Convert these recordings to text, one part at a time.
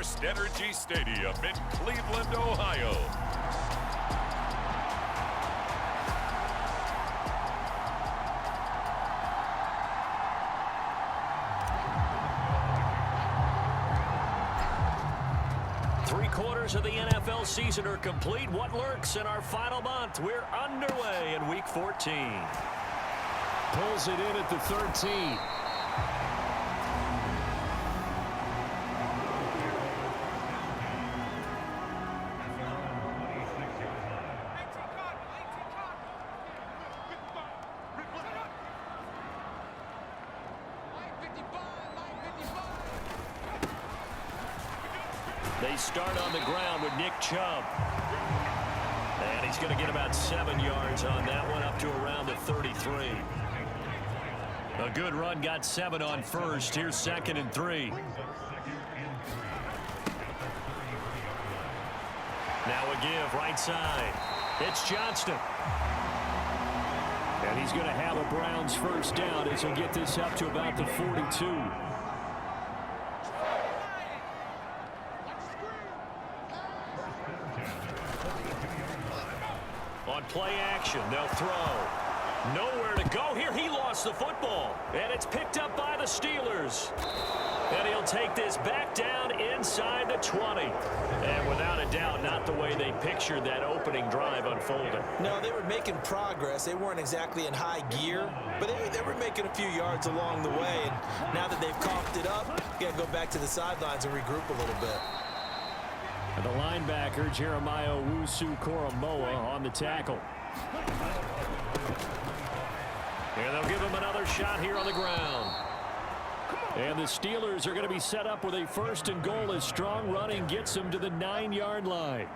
First Energy Stadium in Cleveland, Ohio. Three-quarters of the NFL season are complete. What lurks in our final month? We're underway in Week 14. Pulls it in at the 13. They start on the ground with Nick Chubb. And he's going to get about 7 yards on that one, up to around the 33. A good run, got 7 on first. Here's 2nd and 3. Now a give, right side. It's Johnston. And he's going to have a Browns first down as he'll get this up to about the 42. On play action, they'll throw. Nowhere to go here. He lost the football. And it's picked up by the Steelers. And he'll take this back down inside the 20. And without a doubt, not the way they pictured that opening drive unfolding. No, they were making progress. They weren't exactly in high gear, but they were making a few yards along the way. And now that they've coughed it up, you got to go back to the sidelines and regroup a little bit. And the linebacker, Jeremiah Owusu-Koramoah, on the tackle. And they'll give him another shot here on the ground. And the Steelers are going to be set up with a 1st and goal as strong running gets them to the 9-yard line.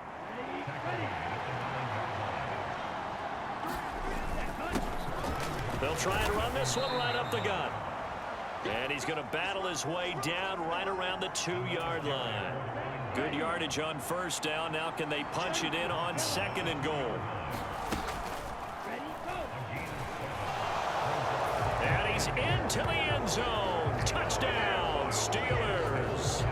They'll try and run this one right up the gut. And he's going to battle his way down right around the 2-yard line. Good yardage on first down. Now can they punch it in on 2nd and goal? And he's into the end zone. Touchdown, Steelers.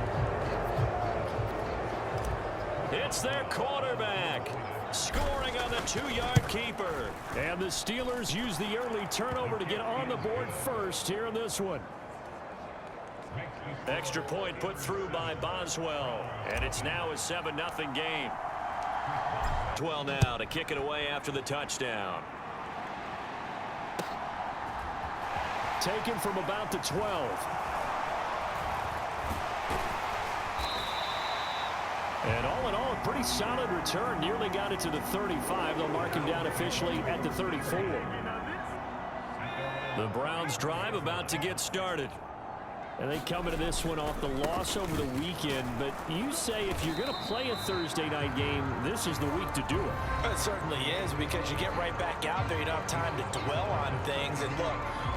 It's their quarterback scoring on the 2-yard keeper. And the Steelers use the early turnover to get on the board first here in this one. Extra point put through by Boswell. And it's now a 7-0 game. 12 now to kick it away after the touchdown. Taken from about the 12. And all in all, a pretty solid return. Nearly got it to the 35. They'll mark him down officially at the 34. The Browns drive about to get started. And they come into this one off the loss over the weekend. But you say if you're going to play a Thursday night game, this is the week to do it. It certainly is, because you get right back out there. You don't have time to dwell on things. And look,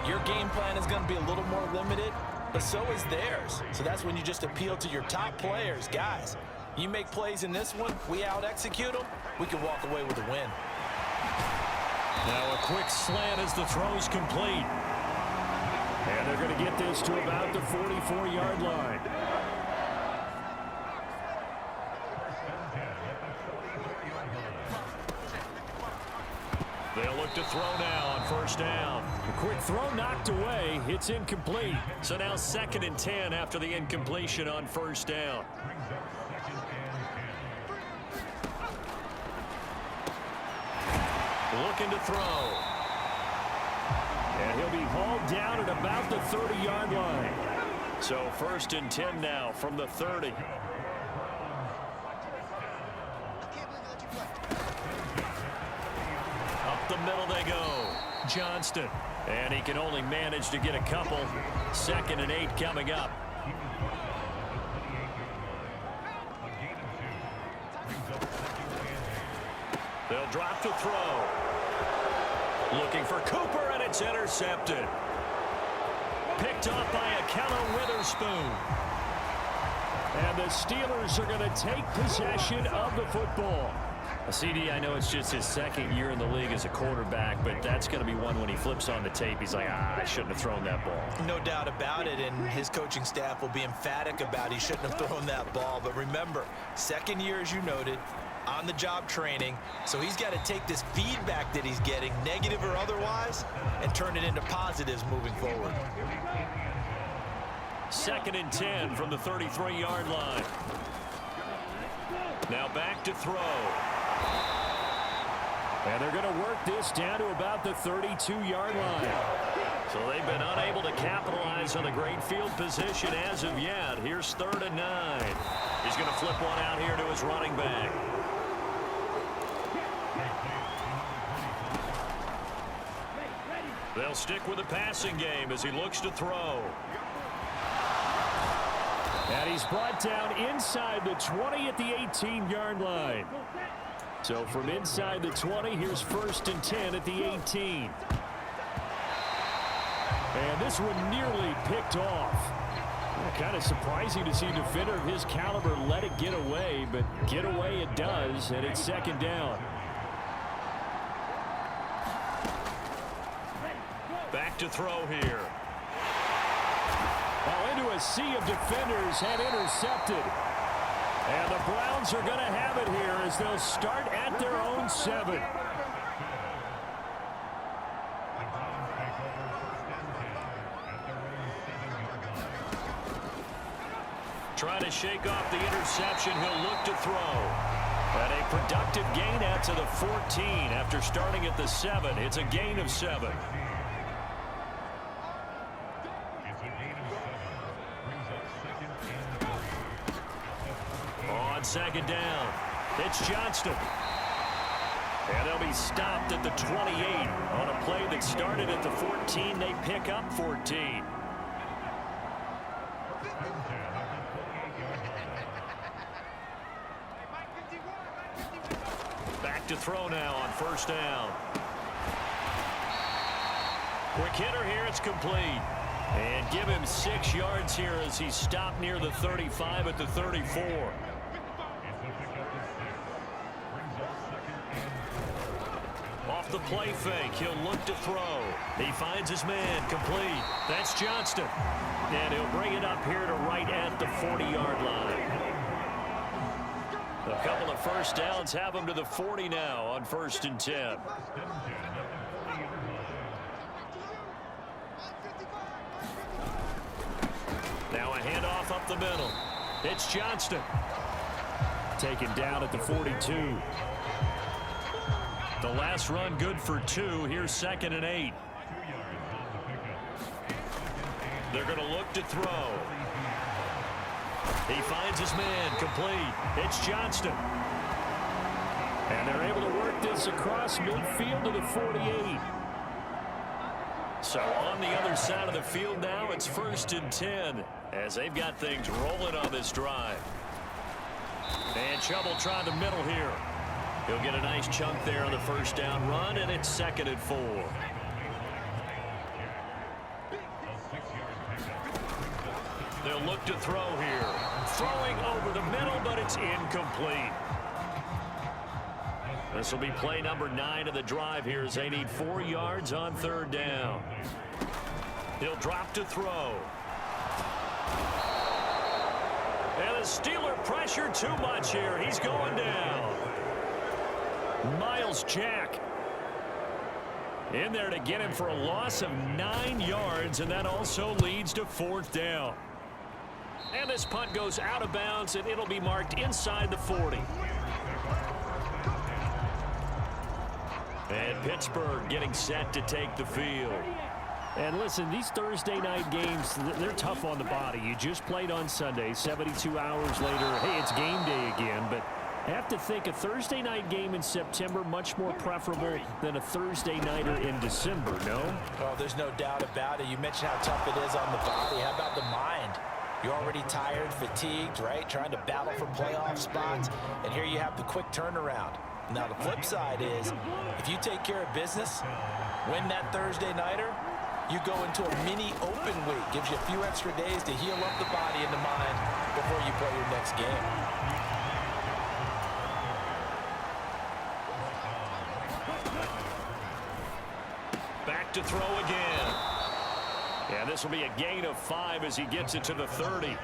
your game plan is going to be a little more limited, but so is theirs. So that's when you just appeal to your top players. Guys, you make plays in this one, we out-execute them, we can walk away with a win. Now a quick slant as the throw's complete. And they're going to get this to about the 44-yard line. They'll look to throw now on first down. A quick throw knocked away. It's incomplete. So now 2nd and 10 after the incompletion on first down. Looking to throw. And he'll be hauled down at about the 30-yard line. So 1st and 10 now from the 30. Up the middle they go. Johnston. And he can only manage to get a couple. 2nd and 8 coming up. They'll drop to throw. Looking for Cooper, and it's intercepted. Picked off by Akello Witherspoon. And the Steelers are going to take possession of the football. CD, I know it's just his second year in the league as a quarterback, but that's going to be one when he flips on the tape. He's like, I shouldn't have thrown that ball. No doubt about it, and his coaching staff will be emphatic about he shouldn't have thrown that ball. But remember, second year, as you noted, on-the-job training, so he's got to take this feedback that he's getting, negative or otherwise, and turn it into positives moving forward. 2nd and 10 from the 33-yard line. Now back to throw. And they're going to work this down to about the 32-yard line. So they've been unable to capitalize on the great field position as of yet. Here's 3rd and 9. He's going to flip one out here to his running back. They'll stick with the passing game as he looks to throw. And he's brought down inside the 20 at the 18-yard line. So from inside the 20, here's 1st and 10 at the 18. And this one nearly picked off. Kind of surprising to see a defender of his caliber let it get away, but get away it does, and it's 2nd down. Back to throw here. Into a sea of defenders had intercepted. And the Browns are going to have it here as they'll start at their own 7. Trying to shake off the interception. He'll look to throw. And a productive gain out to the 14 after starting at the 7. It's a gain of 7. On 2nd down, it's Johnston. And they'll be stopped at the 28 on a play that started at the 14. They pick up 14. Back to throw now on 1st down. Quick hitter here, it's complete. And give him 6 yards here as he's stopped near the 35 at the 34. Off the play fake, he'll look to throw. He finds his man, complete. That's Johnston. And he'll bring it up here to right at the 40-yard line. A couple of 1st downs have him to the 40 now on 1st and 10. Now a handoff up the middle. It's Johnston. Taken down at the 42. The last run good for 2. Here's 2nd and 8. They're going to look to throw. He finds his man, complete. It's Johnston. And they're able to work this across midfield to the 48. So on the other side of the field now, it's 1st and 10 as they've got things rolling on this drive. And Chubb try the middle here. He'll get a nice chunk there on the 1st down run, and it's 2nd and 4. They'll look to throw here. Throwing over the middle, but it's incomplete. This will be play number 9 of the drive here as they need 4 yards on 3rd down. He'll drop to throw. And the Steeler pressure too much here. He's going down. Miles Jack in there to get him for a loss of 9 yards, and that also leads to 4th down. And this punt goes out of bounds, and it'll be marked inside the 40. And Pittsburgh getting set to take the field. And listen, these Thursday night games, they're tough on the body. You just played on Sunday, 72 hours later, hey, it's game day again. But I have to think a Thursday night game in September much more preferable than a Thursday nighter in December, no? Oh, there's no doubt about it. You mentioned how tough it is on the body. How about the mind? You're already tired, fatigued, right? Trying to battle for playoff spots. And here you have the quick turnaround. Now, the flip side is, if you take care of business, win that Thursday nighter, you go into a mini open week. Gives you a few extra days to heal up the body and the mind before you play your next game. look to throw again. And this will be a gain of 5 as he gets it to the 30.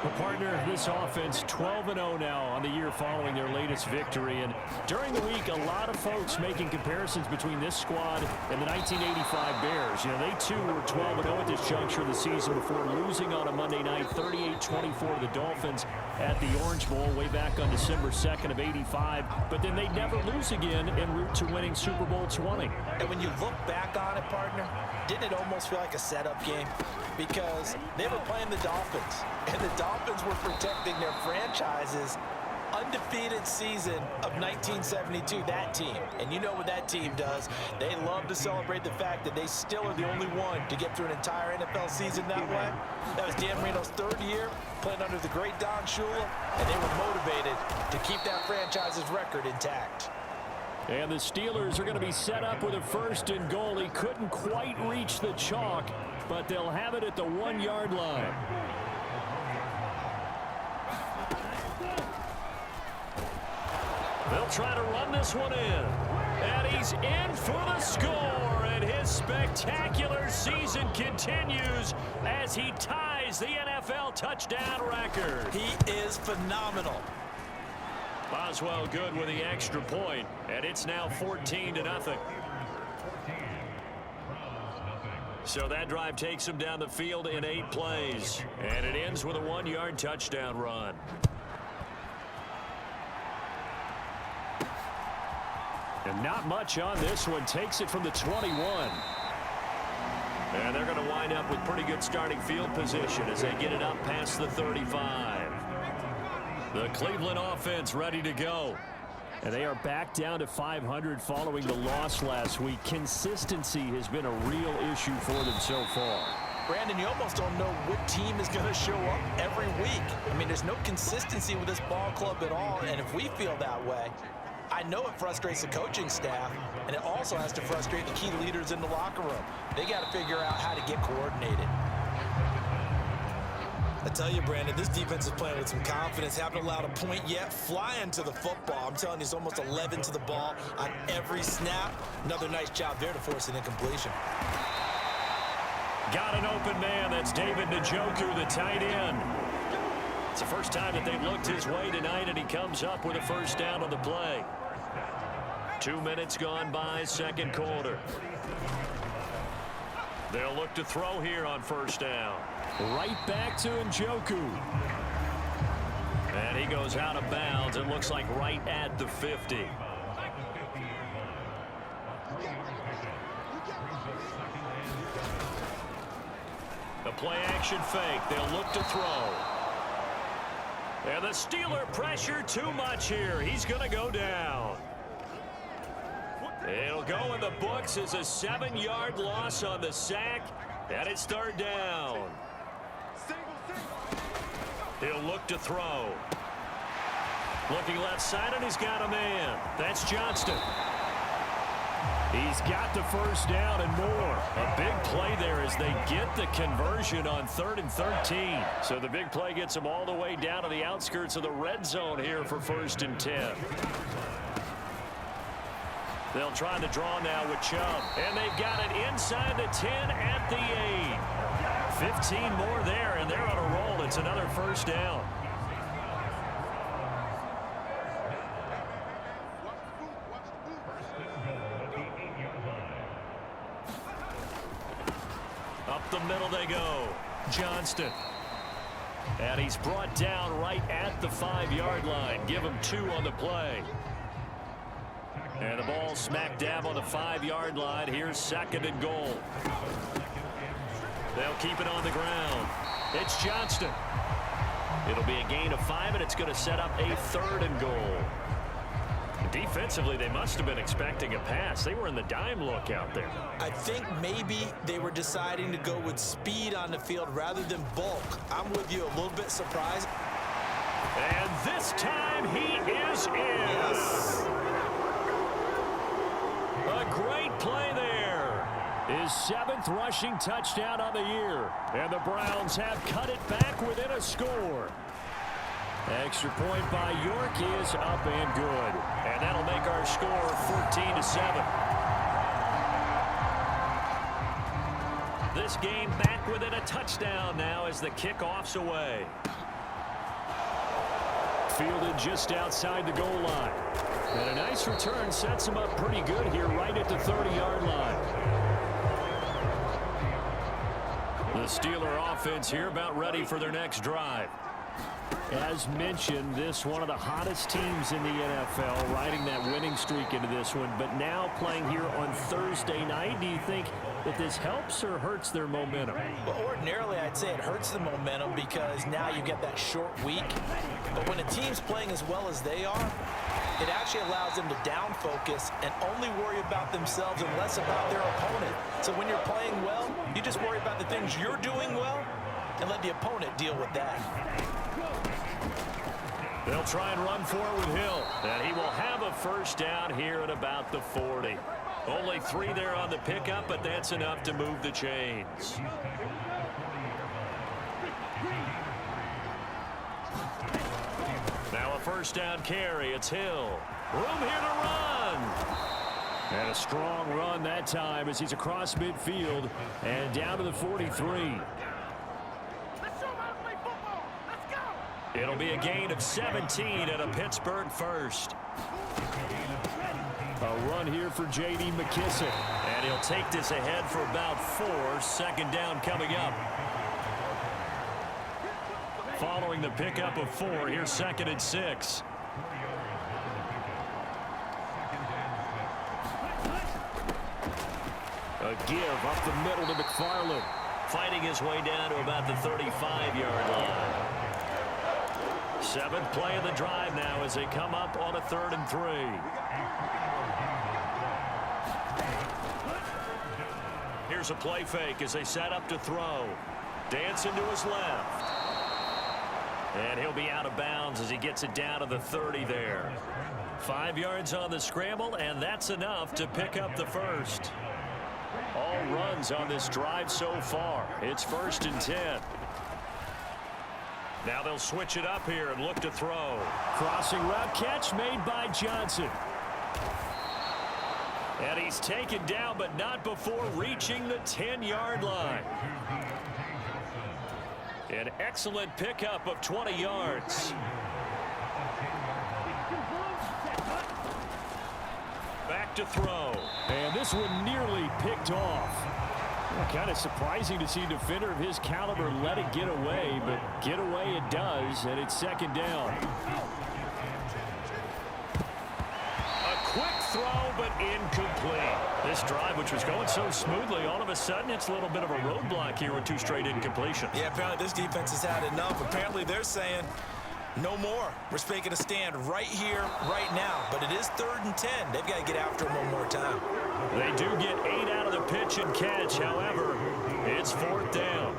Well, partner, this offense 12-0 now on the year following their latest victory. And during the week, a lot of folks making comparisons between this squad and the 1985 Bears. You know, they too were 12-0 at this juncture of the season before losing on a Monday night 38-24 to the Dolphins at the Orange Bowl way back on December 2nd of 85. But then they'd never lose again en route to winning Super Bowl 20. And when you look back on it, partner, didn't it almost feel like a setup game? Because they were playing the Dolphins, and the Dolphins were protecting their franchise's undefeated season of 1972, that team. And you know what that team does. They love to celebrate the fact that they still are the only one to get through an entire NFL season that way. That was Dan Marino's 3rd year, playing under the great Don Shula, and they were motivated to keep that franchise's record intact. And the Steelers are going to be set up with a 1st and goal. He couldn't quite reach the chalk, but they'll have it at the 1-yard line. They'll try to run this one in. And he's in for the score. And his spectacular season continues as he ties the NFL touchdown record. He is phenomenal. Boswell good with the extra point, and it's now 14-0. So that drive takes him down the field in 8 plays, and it ends with a 1-yard touchdown run. And not much on this one. Takes it from the 21. And they're going to wind up with pretty good starting field position as they get it up past the 35. The Cleveland offense ready to go. And they are back down to 500 following the loss last week. Consistency has been a real issue for them so far. Brandon, you almost don't know what team is going to show up every week. I mean, there's no consistency with this ball club at all, and if we feel that way, I know it frustrates the coaching staff, and it also has to frustrate the key leaders in the locker room. They got to figure out how to get coordinated. I tell you, Brandon, this defense is playing with some confidence. Haven't allowed a point yet. Flying to the football. I'm telling you, it's almost 11 to the ball on every snap. Another nice job there to force an incompletion. Got an open man. That's David Njoku, the tight end. It's the first time that they've looked his way tonight, and he comes up with a 1st down on the play. 2 minutes gone by, 2nd quarter. They'll look to throw here on 1st down. Right back to Njoku. And he goes out of bounds. It looks like right at the 50. The play action fake. They'll look to throw. And the Steeler pressure too much here. He's going to go down. It'll go in the books as a 7-yard loss on the sack. And it's 3rd down. He'll look to throw. Looking left side, and he's got a man. That's Johnston. He's got the 1st down and more. A big play there as they get the conversion on 3rd and 13. So the big play gets them all the way down to the outskirts of the red zone here for 1st and 10. They'll try the draw now with Chubb. And they've got it inside the 10 at the 8. 15 more there, and they're on a roll. It's another 1st down. Up the middle they go. Johnston. And he's brought down right at the 5-yard line. Give him 2 on the play. And the ball smack dab on the 5-yard line. Here's 2nd and goal. They'll keep it on the ground. It's Johnston. It'll be a gain of 5, and it's going to set up a 3rd and goal. Defensively, they must have been expecting a pass. They were in the dime look out there. I think maybe they were deciding to go with speed on the field rather than bulk. I'm with you, a little bit surprised. And this time he is in. Yes. A great play there. His 7th rushing touchdown on the year. And the Browns have cut it back within a score. Extra point by York is up and good. And that'll make our score 14-7. This game back within a touchdown now as the kickoff's away. Fielded just outside the goal line. And a nice return sets him up pretty good here right at the 30-yard line. The Steeler offense here about ready for their next drive. As mentioned, this one of the hottest teams in the NFL, riding that winning streak into this one, but now playing here on Thursday night. Do you think that this helps or hurts their momentum? Well, ordinarily, I'd say it hurts the momentum because now you get that short week. But when a team's playing as well as they are, it actually allows them to down focus and only worry about themselves and less about their opponent. So when you're playing well, you just worry about the things you're doing well and let the opponent deal with that. They'll try and run for it with Hill. And he will have a first down here at about the 40. Only 3 there on the pickup, but that's enough to move the chains. Now a first down carry. It's Hill. Room here to run. And a strong run that time as he's across midfield and down to the 43. It'll be a gain of 17 and a Pittsburgh first. A run here for J.D. McKissick. And he'll take this ahead for about 4. Second down coming up. Following the pickup of 4, here's 2nd and 6. A give up the middle to McFarland. Fighting his way down to about the 35-yard line. 7th play of the drive now as they come up on a 3rd and 3. Here's a play fake as they set up to throw. Dancing to his left. And he'll be out of bounds as he gets it down to the 30 there. 5 yards on the scramble, and that's enough to pick up the first. All runs on this drive so far. It's 1st and 10. Now they'll switch it up here and look to throw. Crossing route catch made by Johnson. And he's taken down, but not before reaching the 10-yard line. An excellent pickup of 20 yards. Back to throw. And this one nearly picked off. Kind of surprising to see a defender of his caliber let it get away, but get away it does, and it's 2nd down. A quick throw, but incomplete. This drive, which was going so smoothly, all of a sudden it's a little bit of a roadblock here with 2 straight incompletions. Yeah, apparently this defense has had enough. Apparently they're saying, no more. We're making a stand right here, right now. But it is 3rd and 10. They've got to get after him one more time. They do get 8 out of the pitch and catch. However, it's 4th down.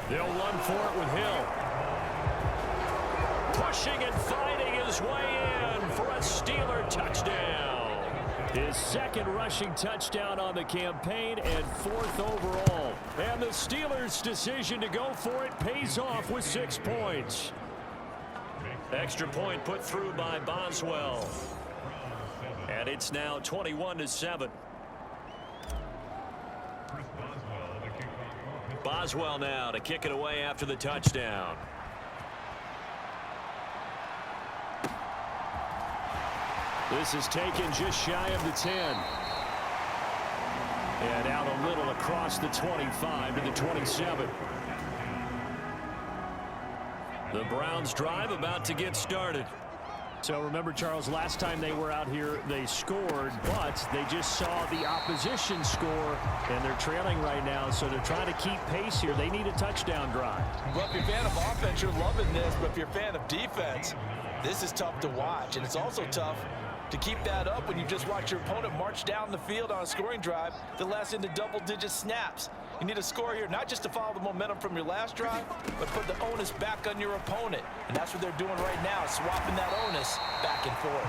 They'll run for it with Hill. Pushing and fighting his way in for a Steeler touchdown. His 2nd rushing touchdown on the campaign and 4th overall. And the Steelers' decision to go for it pays off with 6 points. Extra point put through by Boswell. And it's now 21-7. Boswell now to kick it away after the touchdown. This is taken just shy of the 10. And out a little across the 25 to the 27. The Browns drive about to get started. So remember, Charles, last time they were out here, they scored, but they just saw the opposition score, and they're trailing right now, so they're trying to keep pace here. They need a touchdown drive. Well, if you're a fan of offense, you're loving this, but if you're a fan of defense, this is tough to watch, and it's also tough to keep that up when you just watch your opponent march down the field on a scoring drive that lasts into double-digit snaps. You need a score here, not just to follow the momentum from your last drive, but put the onus back on your opponent. And that's what they're doing right now, swapping that onus back and forth.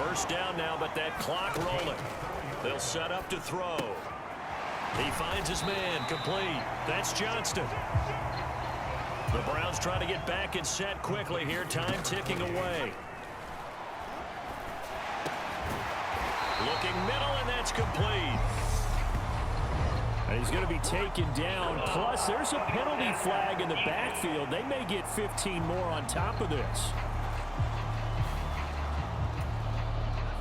First down now, but that clock rolling. They'll set up to throw. He finds his man, complete. That's Johnston. The Browns trying to get back and set quickly here, time ticking away. Looking middle, and that's complete. And he's going to be taken down. Plus, there's a penalty flag in the backfield. They may get 15 more on top of this.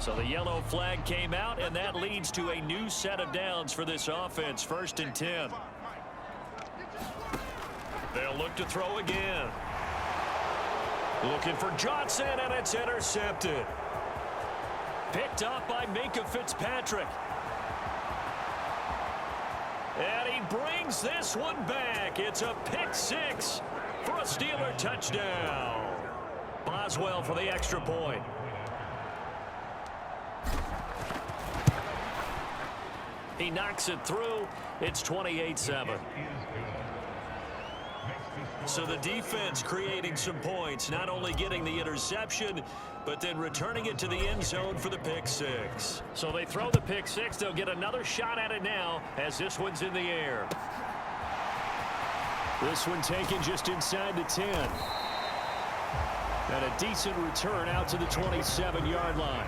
So the yellow flag came out, and that leads to a new set of downs for this offense. 1st and 10. They'll look to throw again. Looking for Johnson, and it's intercepted. Picked up by Minkah Fitzpatrick. And he brings this one back. It's a pick 6 for a Steeler touchdown. Boswell for the extra point. He knocks it through. It's 28-7. So the defense creating some points, not only getting the interception, but then returning it to the end zone for the pick 6. So they throw the pick 6. They'll get another shot at it now as this one's in the air. This one taken just inside the 10. And a decent return out to the 27-yard line.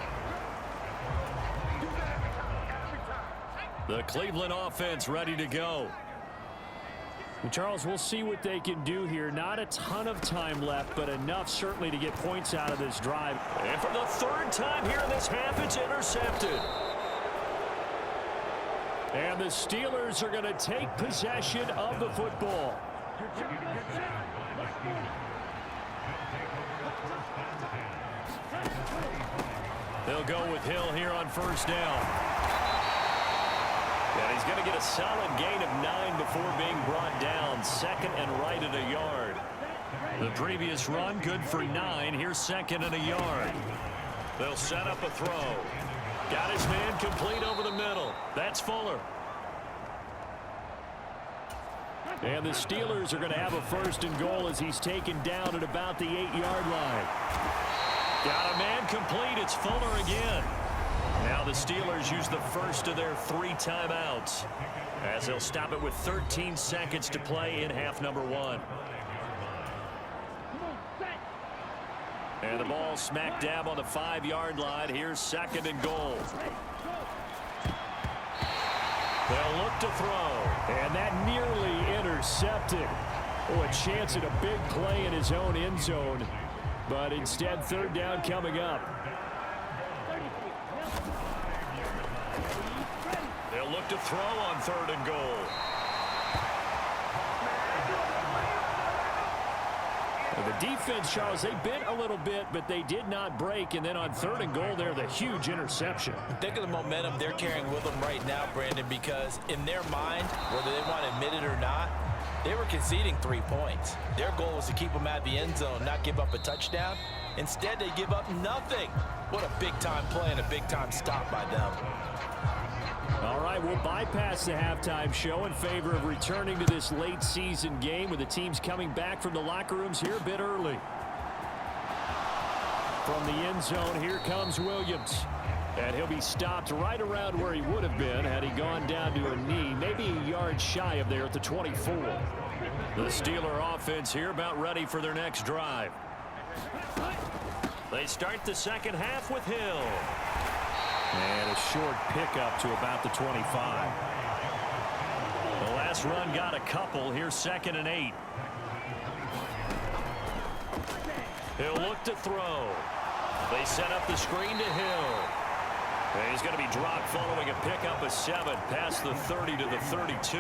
The Cleveland offense ready to go. And Charles, we'll see what they can do here. Not a ton of time left, but enough certainly to get points out of this drive. And for the 3rd time here in this half, it's intercepted. And the Steelers are going to take possession of the football. They'll go with Hill here on 1st down. And he's going to get a solid gain of 9 before being brought down. 2nd and right at a yard. The previous run good for 9. Here's 2nd and a yard. They'll set up a throw. Got his man complete over the middle. That's Fuller. And the Steelers are going to have a 1st and goal as he's taken down at about the 8-yard line. Got a man complete. It's Fuller again. Now the Steelers use the first of their 3 timeouts as they'll stop it with 13 seconds to play in half number 1. And the ball smack dab on the 5-yard line. Here's 2nd and goal. They'll look to throw. And that nearly intercepted. Oh, a chance at a big play in his own end zone. But instead, 3rd down coming up. They'll look to throw on 3rd and goal. The defense, Charles, they bent a little bit, but they did not break. And then on 3rd and goal there, the huge interception. Think of the momentum they're carrying with them right now, Brandon, because in their mind, whether they want to admit it or not, they were conceding 3 points. Their goal was to keep them out of the end zone, not give up a touchdown. Instead, they give up nothing. What a big-time play and a big-time stop by them. All right, we'll bypass the halftime show in favor of returning to this late season game with the teams coming back from the locker rooms here a bit early. From the end zone, here comes Williams. And he'll be stopped right around where he would have been had he gone down to a knee, maybe a yard shy of there at the 24. The Steeler offense here about ready for their next drive. They start the 2nd half with Hill. And a short pickup to about the 25. The last run got a couple. Here's 2nd and 8. He'll look to throw. They set up the screen to Hill. And he's going to be dropped following a pickup of 7 past the 30 to the 32.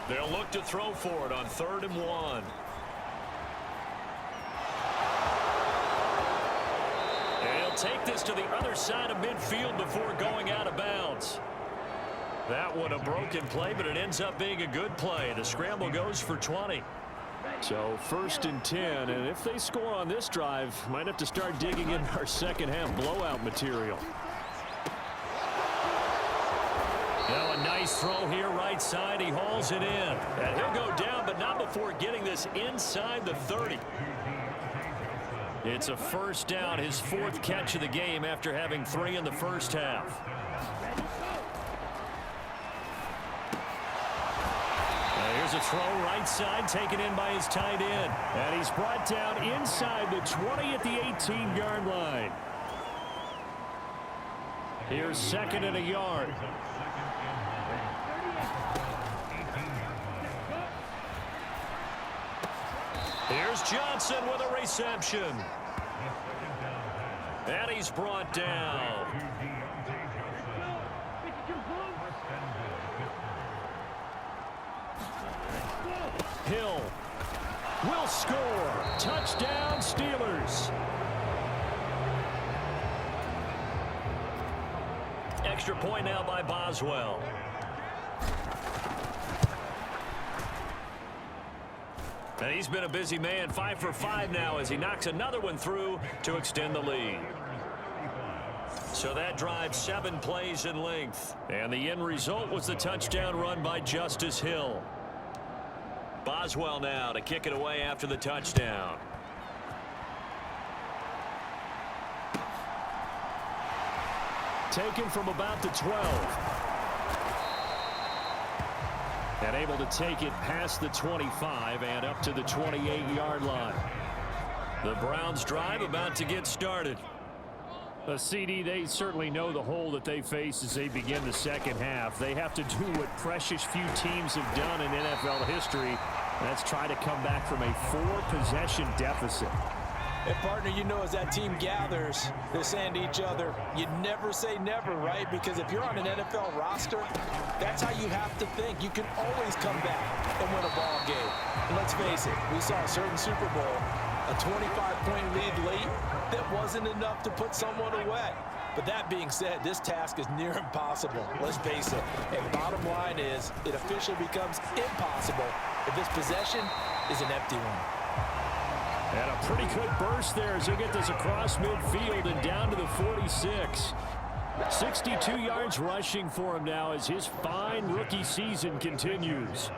They'll look to throw for it on 3rd and 1. Take this to the other side of midfield before going out of bounds. That one a broken play, but it ends up being a good play. The scramble goes for 20. So 1st and 10, and if they score on this drive, might have to start digging in our 2nd half blowout material. Now a nice throw here right side. He hauls it in. And he'll go down, but not before getting this inside the 30. It's a 1st down, his 4th catch of the game after having 3 in the 1st half. Here's a throw right side taken in by his tight end. And he's brought down inside the 20 at the 18-yard line. Here's 2nd and a yard. Here's Johnson with a reception. And he's brought down. Hill will score. Touchdown, Steelers. Extra point now by Boswell. And he's been a busy man, 5 for 5 now as he knocks another one through to extend the lead. So that drives 7 plays in length. And the end result was the touchdown run by Justice Hill. Boswell now to kick it away after the touchdown. Taken from about the 12. And able to take it past the 25 and up to the 28-yard line. The Browns drive about to get started. CD, they certainly know the hole that they face as they begin the second half. They have to do what precious few teams have done in NFL history. That's try to come back from a 4-possession deficit. And, partner, you know, as that team gathers, they're saying to each other, you never say never, right? Because if you're on an NFL roster, that's how you have to think. You can always come back and win a ball game. And let's face it, we saw a certain Super Bowl, a 25-point lead late that wasn't enough to put someone away. But that being said, this task is near impossible. Let's face it. And bottom line is, it officially becomes impossible if this possession is an empty one. And a pretty good burst there as he'll get this across midfield and down to the 46. 62 yards rushing for him now as his fine rookie season continues.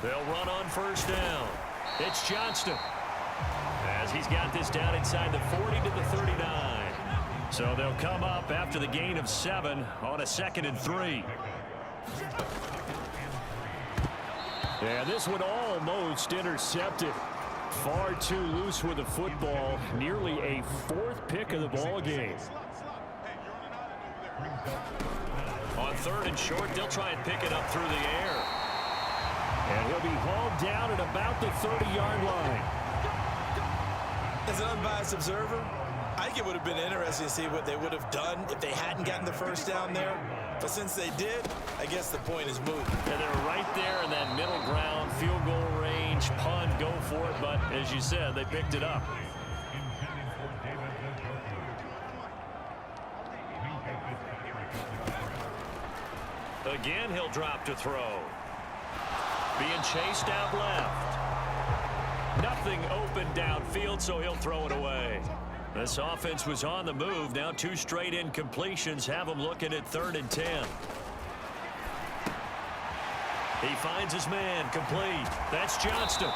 They'll run on first down. It's Johnston as he's got this down inside the 40 to the 39. So they'll come up after the gain of 7 on a 2nd and 3. Yeah, this one almost intercepted. Far too loose with the football. Nearly a 4th pick of the ball game. On 3rd and short, they'll try and pick it up through the air. And he'll be hauled down at about the 30-yard line. As an unbiased observer, I think it would have been interesting to see what they would have done if they hadn't gotten the first down there. But since they did, I guess the point is moot. And they're right there in that middle ground, field goal range, punt, go for it. But as you said, they picked it up. Again, he'll drop to throw. Being chased out left. Nothing open downfield, so he'll throw it away. This offense was on the move. Now 2 straight incompletions have him looking at 3rd and 10. He finds his man complete. That's Johnston.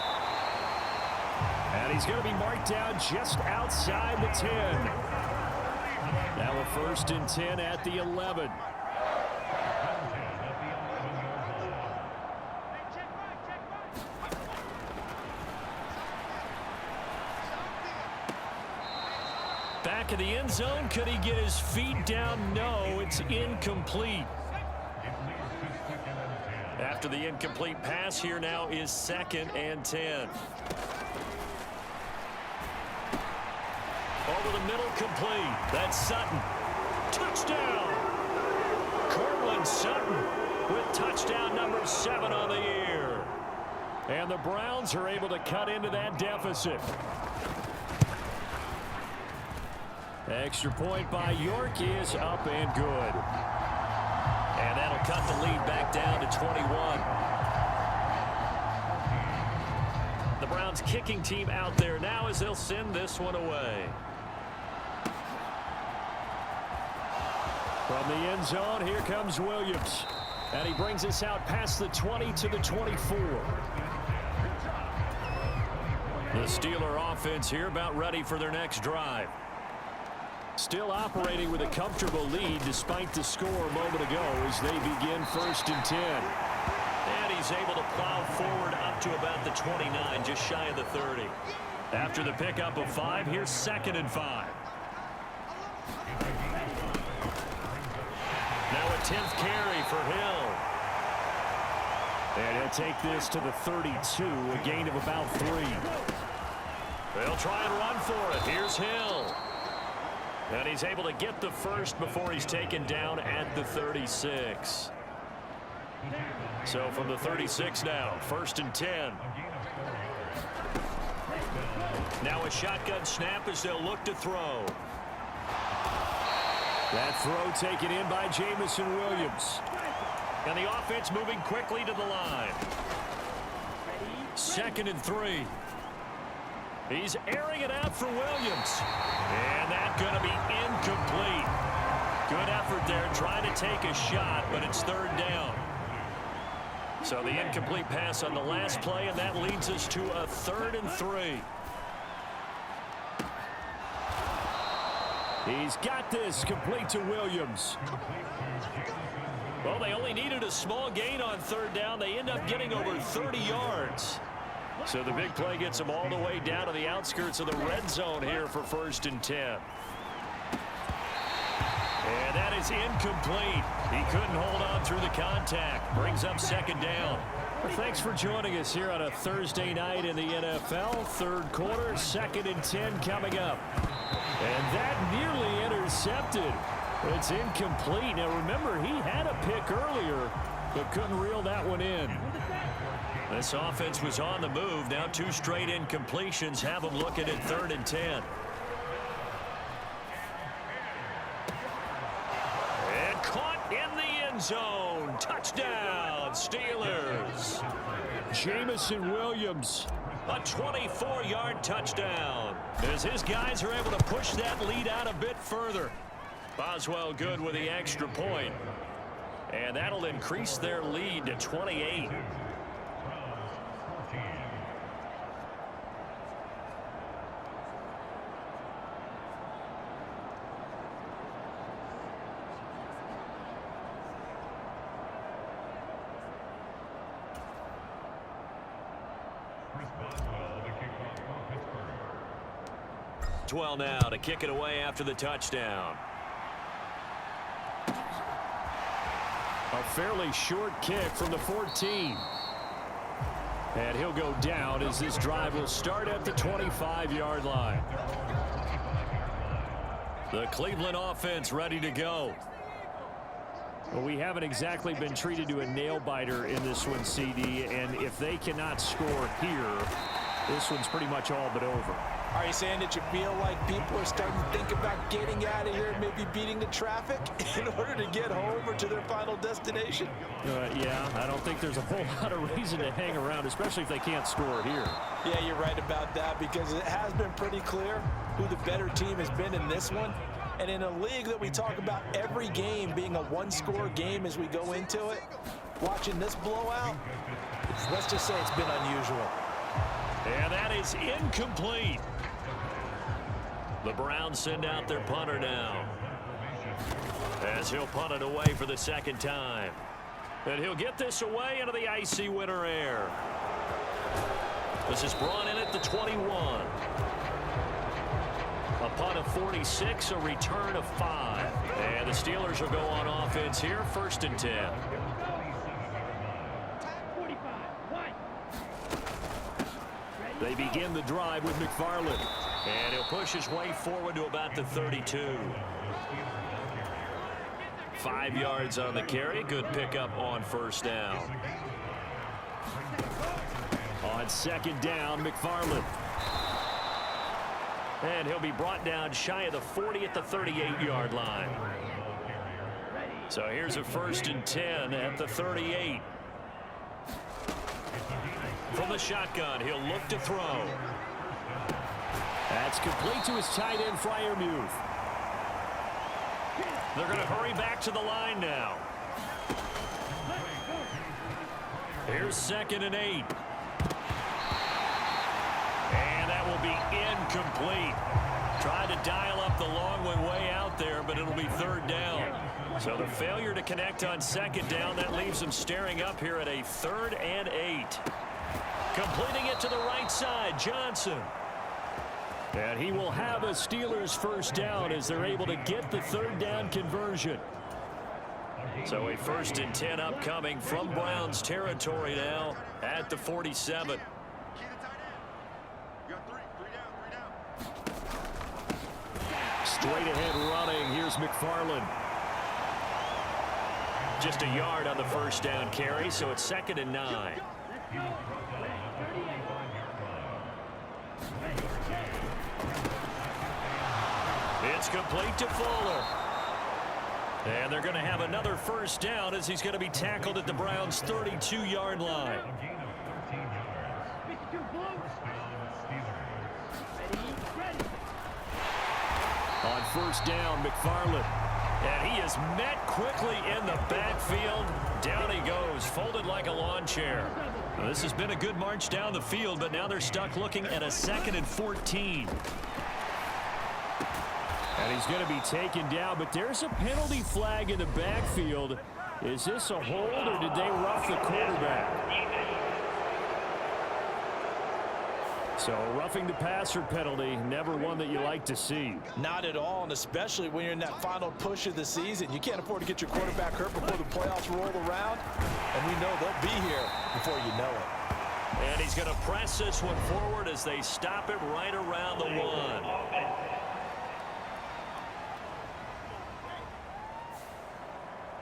And he's going to be marked down just outside the 10. Now a 1st and 10 at the 11. Back in the end zone. Could he get his feet down? No, it's incomplete. After the incomplete pass, here now is 2nd and 10. Over the middle, complete. That's Sutton. Touchdown! Cortland Sutton with touchdown number 7 on the year. And the Browns are able to cut into that deficit. Extra point by York is up and good. And that'll cut the lead back down to 21. The Browns kicking team out there now as they'll send this one away. From the end zone, here comes Williams. And he brings us out past the 20 to the 24. The Steeler offense here about ready for their next drive. Still operating with a comfortable lead despite the score a moment ago as they begin 1st and 10. And he's able to plow forward up to about the 29, just shy of the 30. After the pickup of 5, here's 2nd and 5. 10th carry for Hill. And he'll take this to the 32, a gain of about 3. They'll try and run for it. Here's Hill. And he's able to get the first before he's taken down at the 36. So from the 36 now, 1st and 10. Now a shotgun snap as they'll look to throw. That throw taken in by Jamison Williams. And the offense moving quickly to the line. 2nd and 3. He's airing it out for Williams. And that's going to be incomplete. Good effort there trying to take a shot, but it's 3rd down. So the incomplete pass on the last play, and that leads us to a 3rd and 3. He's got this complete to Williams. Well, they only needed a small gain on 3rd down. They end up getting over 30 yards. So the big play gets them all the way down to the outskirts of the red zone here for 1st and 10. And that is incomplete. He couldn't hold on through the contact. Brings up 2nd down. Well, thanks for joining us here on a Thursday night in the NFL. 3rd quarter, 2nd and 10 coming up. And that nearly intercepted. It's incomplete. Now remember, he had a pick earlier, but couldn't reel that one in. This offense was on the move. Now 2 straight incompletions have them looking at 3rd and 10. And caught in the end zone. Touchdown, Steelers. Jamison Williams. A 24-yard touchdown. As his guys are able to push that lead out a bit further. Boswell good with the extra point. And that'll increase their lead to 28. Well now to kick it away after the touchdown. A fairly short kick from the 14. And he'll go down as this drive will start at the 25-yard line. The Cleveland offense ready to go. Well, we haven't exactly been treated to a nail-biter in this one, CD, and if they cannot score here, this one's pretty much all but over. Are you saying that you feel like people are starting to think about getting out of here and maybe beating the traffic in order to get home or to their final destination? Yeah, I don't think there's a whole lot of reason to hang around, especially if they can't score here. Yeah, you're right about that because it has been pretty clear who the better team has been in this one. And in a league that we talk about every game being a one-score game as we go into it, watching this blowout, let's just say it's been unusual. And that is incomplete. The Browns send out their punter now. As he'll punt it away for the 2nd time. And he'll get this away into the icy winter air. This is brought in at the 21. A punt of 46, a return of 5. And the Steelers will go on offense here, 1st and 10. They begin the drive with McFarland. And he'll push his way forward to about the 32. 5 yards on the carry. Good pickup on 1st down. On 2nd down, McFarland. And he'll be brought down shy of the 40 at the 38-yard line. So here's a 1st and 10 at the 38. From the shotgun, he'll look to throw. That's complete to his tight end, Freiermuth. They're going to hurry back to the line now. Here's 2nd and 8. And that will be incomplete. Tried to dial up the long one way out there, but it'll be 3rd down. So the failure to connect on 2nd down, that leaves them staring up here at a 3rd and 8. Completing it to the right side, Johnson. And he will have a Steelers 1st down as they're able to get the 3rd down conversion. So a 1st and 10 upcoming from Browns territory now at the 47. Straight ahead running. Here's McFarland. Just a yard on the 1st down carry, so it's 2nd and 9. It's complete to Fuller. And they're going to have another 1st down as he's going to be tackled at the Browns' 32-yard line. On 1st down, McFarland. And he is met quickly in the backfield. Down he goes, folded like a lawn chair. Well, this has been a good march down the field, but now they're stuck looking at a 2nd and 14. And he's going to be taken down, but there's a penalty flag in the backfield. Is this a hold, or did they rough the quarterback? So roughing the passer penalty, never one that you like to see. Not at all, and especially when you're in that final push of the season. You can't afford to get your quarterback hurt before the playoffs roll around, and we know they'll be here before you know it. And he's going to press this one forward as they stop it right around the 1.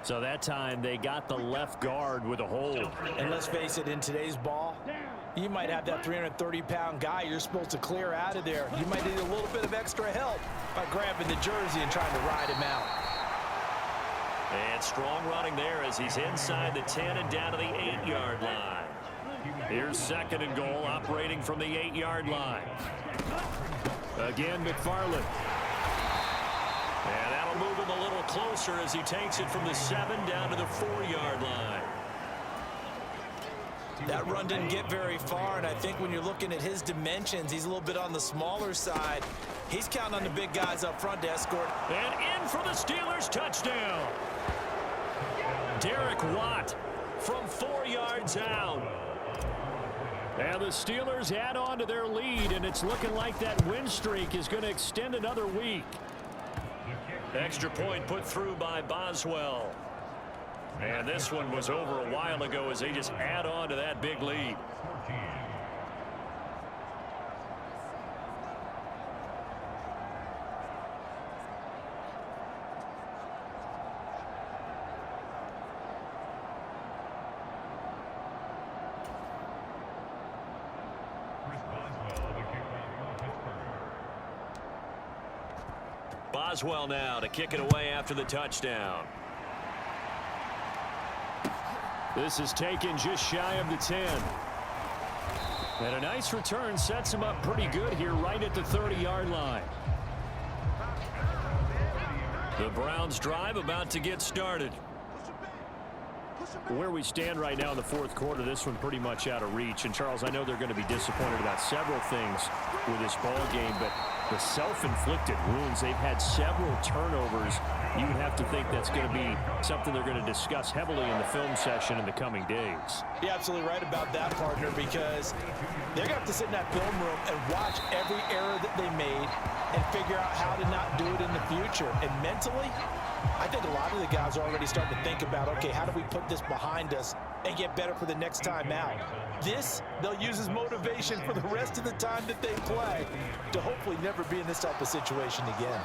So that time they got the left guard with a hold. And let's face it, in today's ball, you might have that 330-pound guy you're supposed to clear out of there. You might need a little bit of extra help by grabbing the jersey and trying to ride him out. And strong running there as he's inside the 10 and down to the 8-yard line. Here's 2nd and goal, operating from the 8-yard line. Again, McFarland. And that'll move him a little closer as he takes it from the 7 down to the 4-yard line. That run didn't get very far, and I think when you're looking at his dimensions, he's a little bit on the smaller side. He's counting on the big guys up front to escort. And in for the Steelers, touchdown. Derek Watt from 4 yards out. And the Steelers add on to their lead, and it's looking like that win streak is going to extend another week. Extra point put through by Boswell. And this one was over a while ago as they just add on to that big lead. Boswell now to kick it away after the touchdown. This is taken just shy of the 10. And a nice return sets him up pretty good here right at the 30-yard line. The Browns drive about to get started. Where we stand right now in the 4th quarter, this one pretty much out of reach. And, Charles, I know they're going to be disappointed about several things with this ball game, but the self-inflicted wounds, they've had several turnovers. You would have to think that's going to be something they're going to discuss heavily in the film session in the coming days. You're absolutely right about that, partner, because they're going to have to sit in that film room and watch every error that they made and figure out how to not do it in the future. And mentally, I think a lot of the guys are already starting to think about, okay, how do we put this behind us and get better for the next time out? This, they'll use as motivation for the rest of the time that they play to hopefully never be in this type of situation again.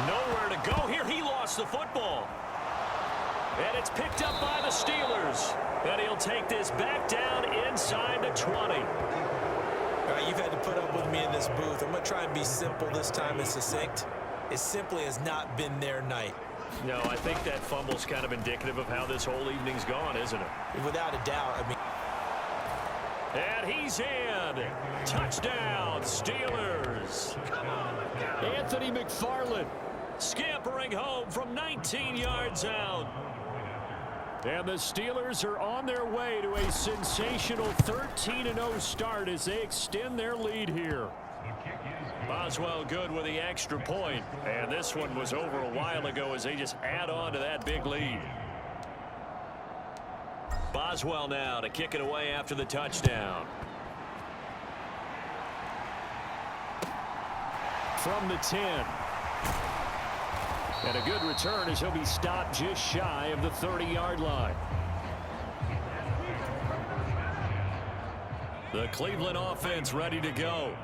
Nowhere to go here. He lost the football. And it's picked up by the Steelers. And he'll take this back down inside the 20. All right, you've had to put up with me in this booth. I'm going to try and be simple this time and succinct. It simply has not been their night. No, I think that fumble's kind of indicative of how this whole evening's gone, isn't it? Without a doubt. I mean, and he's in. Touchdown, Steelers. Anthony McFarland scampering home from 19 yards out. And the Steelers are on their way to a sensational 13-0 start as they extend their lead here. Boswell good with the extra point. And this one was over a while ago as they just add on to that big lead. Boswell now to kick it away after the touchdown. From the 10. And a good return as he'll be stopped just shy of the 30-yard line. The Cleveland offense ready to go.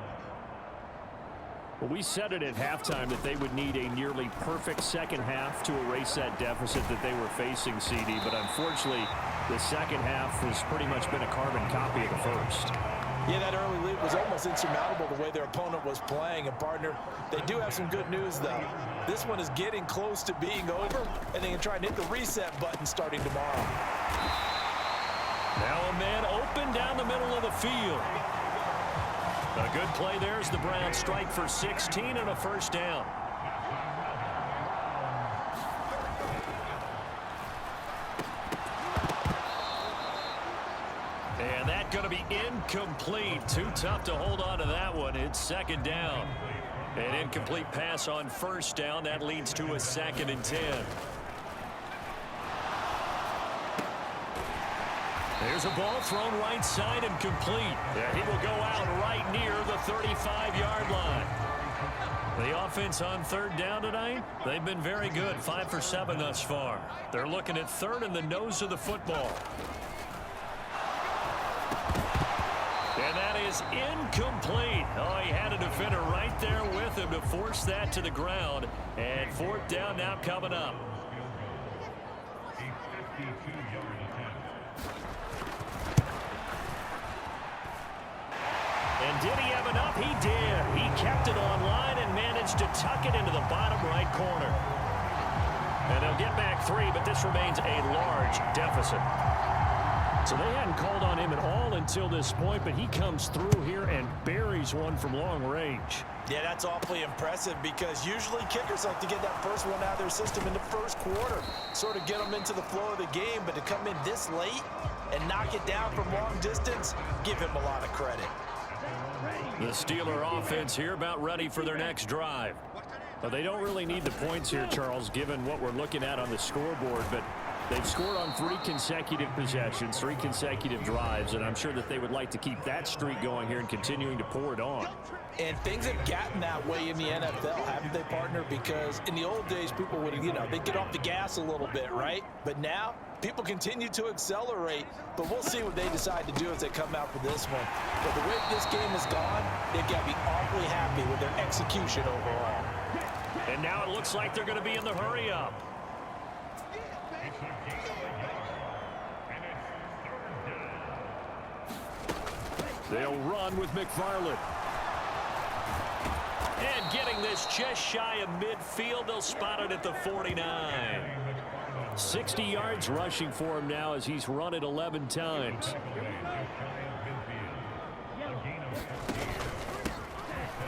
Well, we said it at halftime that they would need a nearly perfect second half to erase that deficit that they were facing, CD. But unfortunately, the second half has pretty much been a carbon copy of the first. Yeah, that early lead was almost insurmountable the way their opponent was playing. And, partner, they do have some good news, though. This one is getting close to being over, and they can try and hit the reset button starting tomorrow. Now a man open down the middle of the field. A good play there as the Browns strike for 16 and a first down. And that's going to be incomplete. Too tough to hold on to that one. It's second down. An incomplete pass on first down. That leads to a 2nd and 10. There's a ball thrown right side and complete. And he will go out right near the 35-yard line. The offense on third down tonight, they've been very good. 5 for 7 thus far. They're looking at third in the nose of the football. And that is incomplete. Oh, he had a defender right there with him to force that to the ground. And fourth down now coming up. And did he have enough? He did. He kept it online and managed to tuck it into the bottom right corner. And they'll get back 3, but this remains a large deficit. So they hadn't called on him at all until this point, but he comes through here and buries one from long range. Yeah, that's awfully impressive because usually kickers like to get that first one out of their system in the first quarter, sort of get them into the flow of the game, but to come in this late and knock it down from long distance, give him a lot of credit. The Steeler offense here about ready for their next drive. Well, they don't really need the points here, Charles, given what we're looking at on the scoreboard, but they've scored on 3 consecutive possessions, 3 consecutive drives, and I'm sure that they would like to keep that streak going here and continuing to pour it on. And things have gotten that way in the NFL, haven't they, partner? Because in the old days, people would, they'd get off the gas a little bit, right? But now, people continue to accelerate, but we'll see what they decide to do as they come out for this one. But the way this game has gone, they've got to be awfully happy with their execution overall. And now it looks like they're going to be in the hurry-up. They'll run with McFarland. And getting this just shy of midfield, they'll spot it at the 49. 60 yards rushing for him now as he's run it 11 times.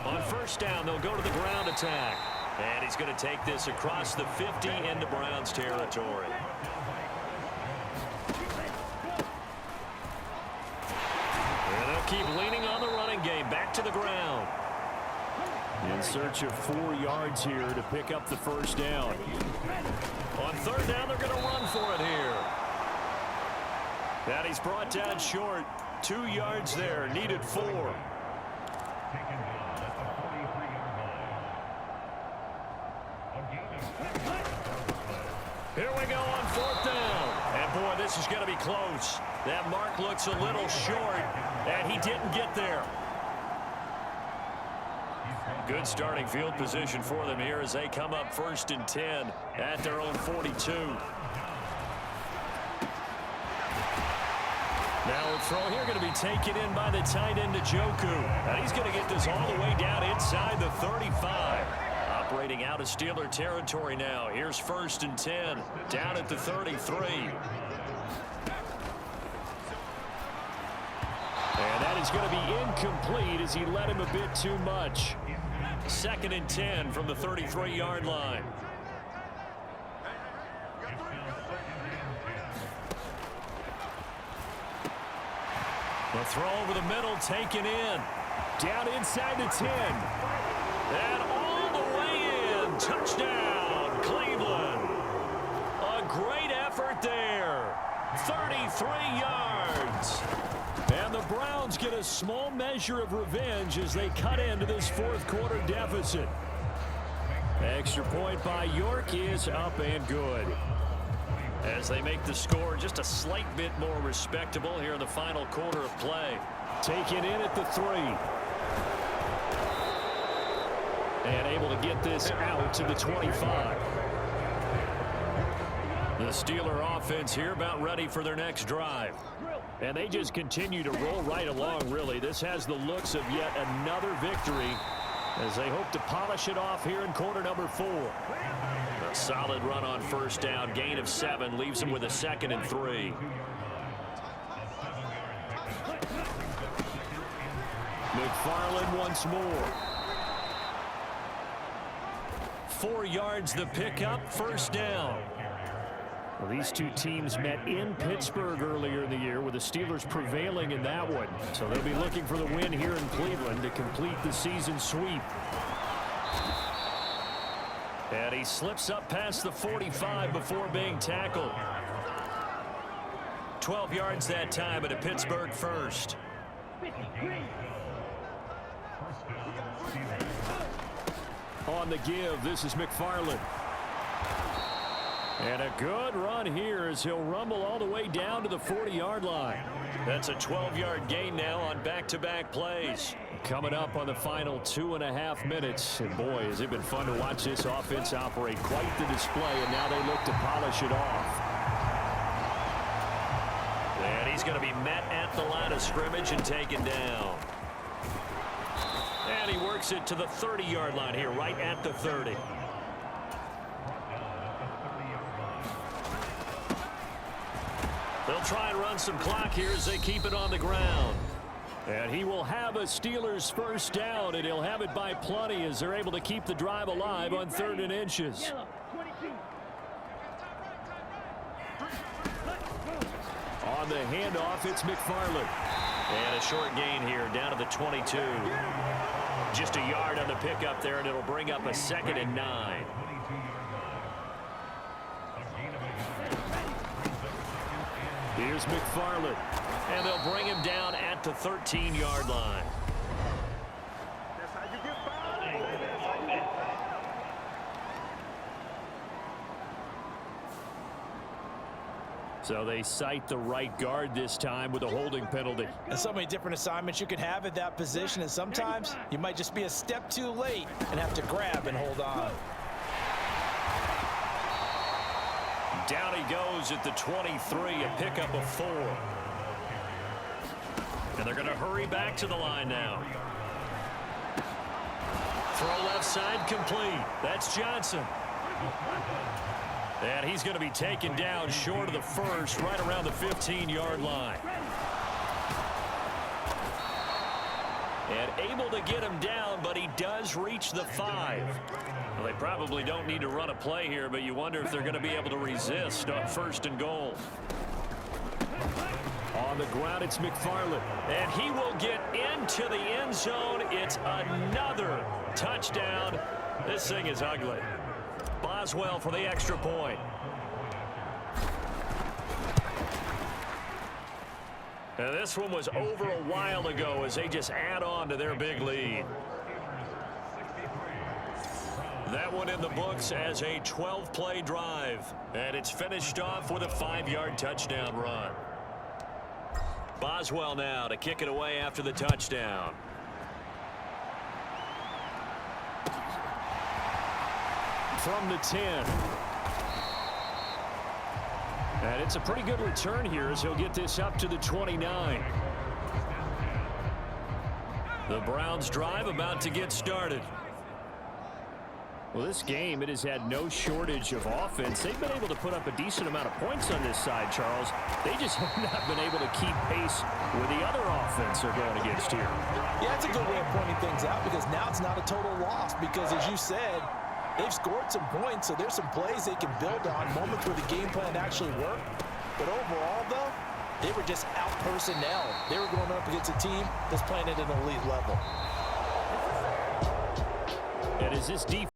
On first down, they'll go to the ground attack. And he's going to take this across the 50 into Browns territory. And they'll keep leaning on the running game. Back to the ground. In search of 4 yards here to pick up the first down. On third down, they're going to run for it here. And he's brought down short. 2 yards there. Needed 4. Here we go on fourth down. And, boy, this is going to be close. That mark looks a little short, and he didn't get there. Good starting field position for them here as they come up 1st and 10 at their own 42. Now a throw here going to be taken in by the tight end Njoku. And he's going to get this all the way down inside the 35. Operating out of Steeler territory now. Here's 1st and 10 down at the 33. And that is going to be incomplete as he led him a bit too much. 2nd and 10 from the 33-yard line. The throw over the middle taken in. Down inside the 10. And all the way in. Touchdown, Cleveland. A great effort there. 33 yards. And the Browns get a small measure of revenge as they cut into this 4th quarter deficit. Extra point by York is up and good. As they make the score just a slight bit more respectable here in the final quarter of play. Taken in at the 3. And able to get this out to the 25. The Steeler offense here about ready for their next drive. And they just continue to roll right along, really. This has the looks of yet another victory as they hope to polish it off here in quarter number 4. A solid run on first down. Gain of 7 leaves them with a 2nd and 3. McFarland once more. 4 yards the pickup, first down. Well, these two teams met in Pittsburgh earlier in the year with the Steelers prevailing in that one. So they'll be looking for the win here in Cleveland to complete the season sweep. And he slips up past the 45 before being tackled. 12 yards that time at a Pittsburgh first. On the give, this is McFarland. And a good run here as he'll rumble all the way down to the 40-yard line. That's a 12-yard gain now on back-to-back plays. Coming up on the final 2.5 minutes. And boy, has it been fun to watch this offense operate. Quite the display, and now they look to polish it off. And he's going to be met at the line of scrimmage and taken down. And he works it to the 30-yard line here, right at the 30. They'll try and run some clock here as they keep it on the ground. And he will have a Steelers first down, and he'll have it by plenty as they're able to keep the drive alive on 3rd and inches. On the handoff, it's McFarland. And a short gain here down to the 22. Just a yard on the pickup there, and it'll bring up a 2nd and 9. Here's McFarland. And they'll bring him down at the 13-yard line. So they cite the right guard this time with a holding penalty. And so many different assignments you can have at that position, and sometimes you might just be a step too late and have to grab and hold on. Down he goes at the 23, a pickup of 4. And they're going to hurry back to the line now. Throw left side complete. That's Johnson. And he's going to be taken down short of the first, right around the 15-yard line. And able to get him down, but he does reach the 5. Well, they probably don't need to run a play here, but you wonder if they're going to be able to resist on 1st and goal. On the ground, it's McFarland. And he will get into the end zone. It's another touchdown. This thing is ugly. Boswell for the extra point. And this one was over a while ago as they just add on to their big lead. That one in the books as a 12-play drive. And it's finished off with a 5-yard touchdown run. Boswell now to kick it away after the touchdown. From the 10. And it's a pretty good return here as he'll get this up to the 29. The Browns drive about to get started. Well, this game, it has had no shortage of offense. They've been able to put up a decent amount of points on this side, Charles. They just have not been able to keep pace with the other offense they're going against here. Yeah, it's a good way of pointing things out because now it's not a total loss because, as you said, they've scored some points, so there's some plays they can build on, moments where the game plan actually worked. But overall, though, they were just out personnel. They were going up against a team that's playing at an elite level. And as this defense